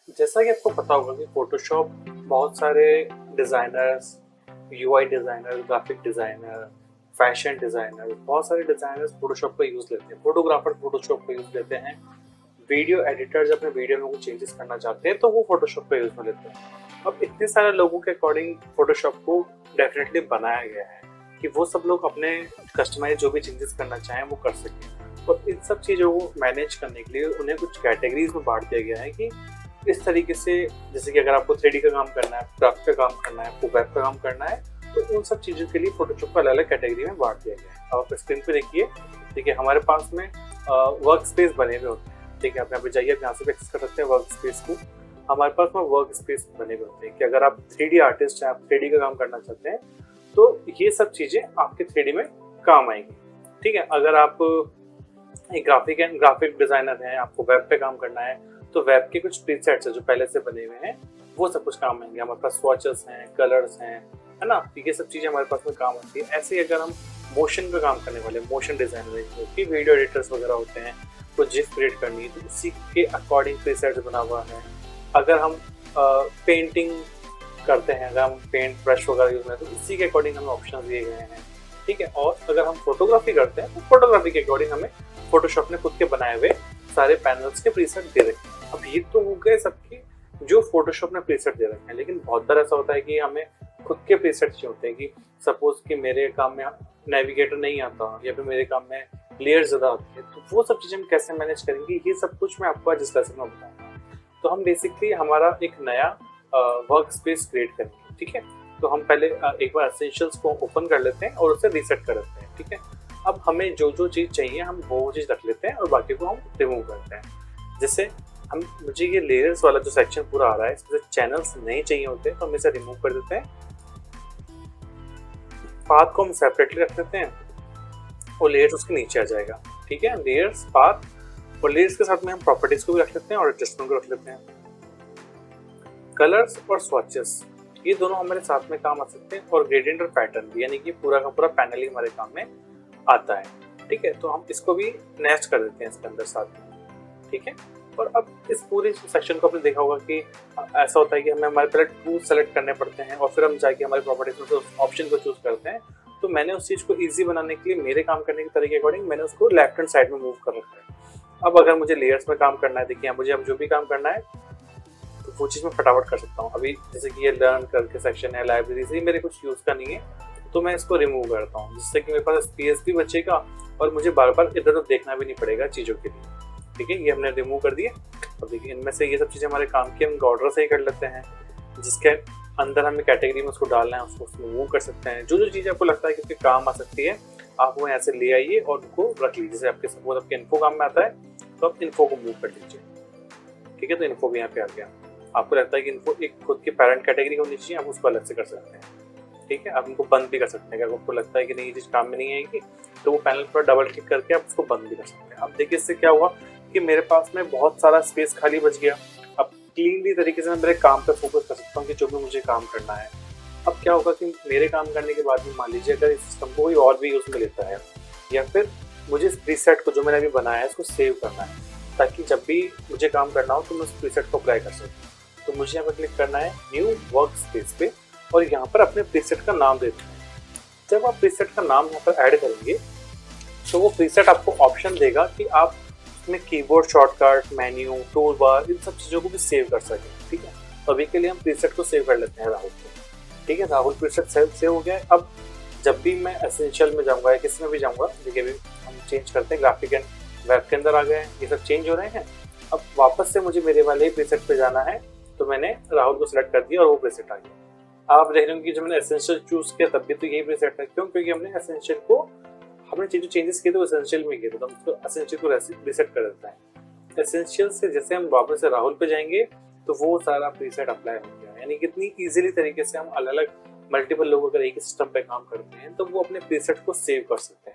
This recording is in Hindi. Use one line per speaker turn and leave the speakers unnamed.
जैसा कि आपको पता होगा कि फोटोशॉप बहुत सारे designers, UI designer, graphic designer, fashion designer, बहुत सारे डिज़ाइनर्स फोटोशॉप का यूज़ लेते हैं। फोटोग्राफर फोटोशॉप का यूज़ लेते हैं। वीडियो एडिटर्स अपने वीडियो में कुछ चेंजेस करना चाहते हैं तो वो फोटोशॉप का यूज़ में लेते हैं। अब इतने सारे लोगों के अकॉर्डिंग फोटोशॉप को डेफिनेटली बनाया गया है कि वो सब लोग अपने कस्टमाइज जो भी चेंजेस करना चाहें वो कर सकें। और इन सब चीज़ों को मैनेज करने के लिए उन्हें कुछ कैटेगरीज में बांट दिया गया है कि इस तरीके से, जैसे कि अगर आपको 3D का काम करना है, क्राफ्ट का काम करना है, आपको वेब का काम करना है, तो उन सब चीज़ों के लिए फोटोशॉप को अलग अलग कैटेगरी में बांट दिया गया है। अब आप स्क्रीन पे देखिए, देखिए हमारे पास में वर्क स्पेस बने हुए होते हैं। ठीक है, आप यहाँ पे जाइए, आप यहाँ से भी एक्सेस कर सकते हैं वर्क स्पेस को। हमारे पास में वर्क स्पेस बने हुए होते हैं कि अगर आप 3D आर्टिस्ट हैं, आप 3D का काम करना चाहते हैं, तो ये सब चीज़ें आपके 3D में काम आएंगी। ठीक है, अगर आप एक ग्राफिक डिजाइनर हैं, आपको वेब पे काम करना है, तो वेब के कुछ प्रीसेट्स हैं जो पहले से बने हुए हैं, वो सब कुछ काम आएंगे। हमारे पास स्वॉचेस हैं, कलर्स हैं, है ना, ये सब चीज़ें हमारे पास में काम आती है। ऐसे ही अगर हम मोशन का काम करने वाले मोशन डिजाइनर जो कि वीडियो एडिटर्स वगैरह होते हैं, कुछ जिफ क्रिएट करनी है तो उसी के अकॉर्डिंग प्रीसेट्स बना हुआ है। अगर हम पेंटिंग करते हैं, अगर हम पेंट ब्रश वगैरह यूज करते हैं तो इसी के अकॉर्डिंग हमें ऑप्शन दिए गए हैं। ठीक है, और अगर हम फोटोग्राफी करते हैं तो फोटोग्राफी के अकॉर्डिंग हमें फोटोशॉप ने खुद के बनाए हुए सारे पैनल्स के प्रीसेट दे रखे हैं। अब ये तो हो गए सबके जो फोटोशॉप ने प्रीसेट दे रखे हैं, लेकिन बहुत बार ऐसा होता है कि हमें खुद के प्रीसेट चाहिए होते हैं कि सपोज कि मेरे काम में नेविगेटर नहीं आता या फिर मेरे काम में लेयर ज़्यादा आती है, तो वो सब चीज़ें हम कैसे मैनेज करेंगे, ये सब कुछ मैं आपको आज इस लेसन में बताऊंगा। तो हम बेसिकली हमारा एक नया वर्क स्पेस क्रिएट करेंगे। ठीक है, तो हम पहले एक बार एसेंशियल्स को ओपन कर लेते हैं और उसे रीसेट कर लेते हैं। ठीक है, अब हमें जो जो चीज़ चाहिए हम वो चीज़ रख लेते हैं और बाकी को हम रिमूव करते हैं। जैसे हम मुझे ये लेयर्स वाला जो सेक्शन पूरा आ रहा है, इसमें चैनल्स नहीं चाहिए होते तो हम इसे रिमूव कर देते हैं। पाथ को हम सेपरेटली रख देते हैं और लेयर्स उसके नीचे आ जाएगा। ठीक है, लेयर्स, पाथ और लेयर्स के साथ में हम प्रॉपर्टीज को भी रख लेते हैं और एडजस्टमेंट को रख लेते हैं। कलर्स और स्वॉचेस ये दोनों हमारे साथ में काम आ सकते हैं, और ग्रेडियंट और पैटर्न भी, यानी कि पूरा का पूरा पैनल ही हमारे काम में आता है। ठीक है, तो हम इसको भी नेस्ट कर देते हैं इसके अंदर साथ में। ठीक है, और अब इस पूरे सेक्शन को आपने देखा होगा कि ऐसा होता है कि हमें हमारे पहले टूल सेलेक्ट करने पड़ते हैं और फिर हम जाके हमारी प्रॉपर्टीज में उस ऑप्शन को चूज करते हैं। तो मैंने उस चीज़ को ईजी बनाने के लिए मेरे काम करने के तरीके अकॉर्डिंग मैंने उसको लेफ्ट हैंड साइड में मूव कर रखा है। अब अगर मुझे लेयर्स में काम करना है, देखिए मुझे अब जो भी काम करना है तो वो चीज़ मैं फटाफट कर सकता हूँ। अभी जैसे कि ये लर्न करके सेक्शन है, लाइब्रेरी से मेरे कुछ यूज़ का नहीं है, तो मैं इसको रिमूव करता हूँ, जिससे कि मेरे पास स्पेस भी बचेगा और मुझे बार बार इधर उधर देखना भी नहीं पड़ेगा चीज़ों के लिए। ठीक है, ये हमने रिमूव कर दिए। अब देखिए इनमें से ये सब चीज़ें हमारे काम की हम ऑर्डर से ही कर लेते हैं, जिसके अंदर हमें कैटेगरी में उसको डालना है उसको रिमूव कर सकते हैं। जो जो चीज़ आपको लगता है कि उसके काम आ सकती है आप वो यहाँ से ले आइए और उनको रख लीजिए। जैसे आपके सपोज आपके इन्फो काम में आता है तो आप इन्फो को मूव कर लीजिए। ठीक है, तो इन्फो भी यहाँ पे आ गया। आपको लगता है कि इनको एक खुद की पैरेंट कैटेगरी होनी चाहिए, आप उसको अलग से कर सकते हैं। ठीक है, आप इनको बंद भी कर सकते हैं। अगर आपको लगता है कि नहीं ये चीज़ काम में नहीं आएगी तो वो पैनल पर डबल क्लिक करके आप उसको बंद भी कर सकते हैं। अब देखिए इससे क्या हुआ कि मेरे पास में बहुत सारा स्पेस खाली बच गया। अब क्लीनली तरीके से मैं मेरे काम पर फोकस कर सकता हूँ कि जो भी मुझे काम करना है। अब क्या होगा कि मेरे काम करने के बाद में मान लीजिए अगर इस सिस्टम को कोई और भी यूज़ में लेता है, या फिर मुझे इस प्रीसेट को जो मैंने अभी बनाया है इसको सेव करना है, ताकि जब भी मुझे काम करना हो तो मैं उस प्रीसेट को अप्लाई कर सकूँ। तो मुझे यहाँ पर क्लिक करना है न्यू वर्क स्पेस पे और यहाँ पर अपने प्रीसेट का नाम देते हैं। जब आप प्रीसेट का नाम यहाँ पर ऐड करेंगे तो वो प्रीसेट आपको ऑप्शन देगा कि आप उसमें keyboard shortcut, menu, toolbar, इन सब चीज़ों को भी सेव कर सकें। ठीक है, तो अभी के लिए हम प्रीसेट को सेव कर लेते हैं राहुल को। ठीक है, राहुल प्रीसेट सेव हो गया है। अब जब भी मैं एसेंशियल में जाऊँगा या किसी में भी जाऊँगा, देखिए अभी हम चेंज करते हैं, ग्राफिक एंड वेब के अंदर आ गए हैं, ये सब चेंज हो रहे हैं। अब वापस से मुझे मेरे वाले ही प्रीसेट पे जाना है, तो मैंने राहुल को सिलेक्ट कर दिया और वो प्रीसेट आ गया। आप देख रहे हो कि जब मैंने एसेंशियल चूज किया तब भी तो यही प्रीसेट है। क्यों? क्योंकि हमने एसेंशियल को हमने जो चेंजेस किए थे वो एसेंशियल में किए थे, तो हम उसको एसेंशियल को रीसेट कर देता है। एसेंशियल से जैसे हम वापस से राहुल पे जाएंगे तो वो सारा प्रीसेट अप्लाई हो गया। यानी कितनी इजीली तरीके से हम अलग अलग मल्टीपल लोग अगर एक ही सिस्टम पे काम करते हैं तो वो अपने प्रीसेट को सेव कर सकते हैं।